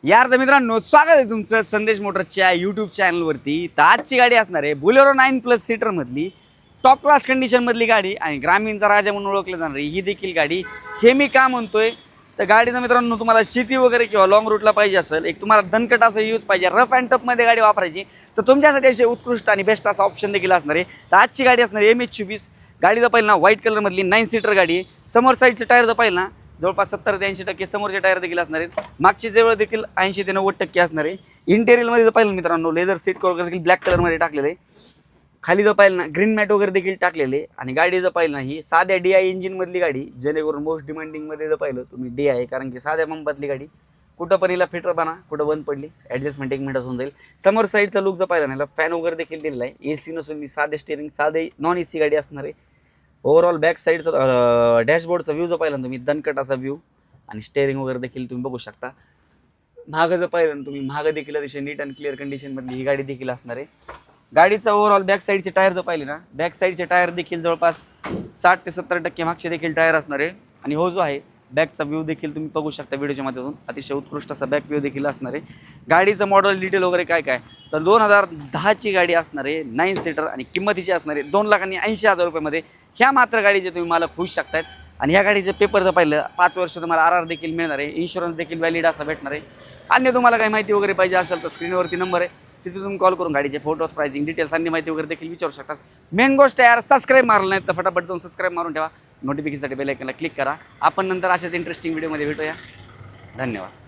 यार तर मित्रांनो, स्वागत आहे तुमचं संदेश मोटर्सच्या यूट्यूब चॅनलवरती. तर आजची गाडी असणार आहे बोलेरो 9+ सीटरमधली टॉप क्लास कंडिशनमधली गाडी आणि ग्रामीणचा राजा म्हणून ओळखलं जाणार आहे ही देखील गाडी. हे मी का म्हणतोय तर गाडीचं मित्रांनो, तुम्हाला शेती वगैरे किंवा लॉंग रूटला पाहिजे असेल, एक तुम्हाला दणकट असं यूज पाहिजे, रफ अँड टफमध्ये गाडी वापरायची, तर तुमच्यासाठी असे उत्कृष्ट आणि बेस्ट असा ऑप्शन देखील असणार आहे. तर आजची गाडी असणार आहे MH26. गाडीचं पहिलं ना व्हाईट कलरमधली 9 सीटर गाडी आहे. समोर साईडचं टायरचं पाहिलं ना जवळपास 70 ते 80% समोरचे टायर देखील असणार आहेत. मागची जवळ देखील 80 ते 90% असणार आहे. इंटेरियलमध्ये जर पाहिलं मित्रांनो, लेदर सीट कव्हर देखील ब्लॅक कलरमध्ये टाकलेलं आहे. खाली जर पाहिलं ना ग्रीन मॅट वगैरे देखील टाकलेले. आणि गाडी जर पाहिलं ना ही साध्या DI इंजिनमधली गाडी, जेणेकरून मोस्ट डिमांडिंगमध्ये जर पाहिलं तुम्ही DI, कारण की साध्या पंपातली गाडी कुठं पण हिला फिटर बना, कुठं बंद पडली ॲडजस्टमेंट 1 मिनिटात होऊन जाईल. समोर साईडचा लुक जर पाहिला ना, ह्याला फॅन वगैरे देखील दिलेला आहे. AC नसून मी साधे स्टेअरिंग, साधे नॉन AC गाडी असणार आहे. ओव्हरऑल बॅक साईडचा डॅशबोर्डचा व्ह्यू जर पाहिला ना तुम्ही, दणकट असा व्ह्यू, आणि स्टेअरिंग वगैरे देखील तुम्ही बघू शकता. मागं जर पाहिलं ना तुम्ही, मागं देखील अतिशय नीट अँड क्लिअर कंडिशनमधली ही गाडी देखील असणार आहे. गाडीचा ओव्हरऑल बॅक साईडचे टायर जर पाहिले ना, बॅक साईडचे टायर देखील जवळपास 60 ते 70% मागचे देखील टायर असणार आहे. आणि हो जो आहे बॅकचा व्ह्यू देखील तुम्ही बघू शकता व्हिडिओच्या माध्यमातून, अतिशय उत्कृष्ट असा बॅक व्ह्यू देखील असणार आहे. गाडीचं मॉडेल डिटेल वगैरे काय काय तर 2010ची गाडी असणार आहे, 9 सीटर, आणि किंमतीची असणार आहे 2,80,000 रुपयामध्ये. ह्या मात्र गाडीचे तुम्ही मला खुश शकतायत. आणि ह्या गाडीचं पेपर जर पाहिलं 5 वर्ष तुम्हाला RR देखील मिळणार आहे. इन्शुरन्स देखील व्हॅलिड असा भेटणार आहे. अन्य तुम्हाला काही माहिती वगैरे पाहिजे असेल तर स्क्रीनवरती नंबर आहे, तिथे तुम्ही कॉल करून गाडीचे फोटोज, प्राइसिंग डिटेल्स, अन्य माहिती वगैरे देखील विचारू शकतात. मेन गोष्ट यार, सबस्क्राईब मारलं नाही तर फटाफट जाऊन सबस्क्राईब मारून ठेवा. नोटिफिकेशनसाठी बेल आयकनला क्लिक करा. आपण नंतर अशाच इंटरेस्टिंग व्हिडिओमध्ये भेटूया. धन्यवाद.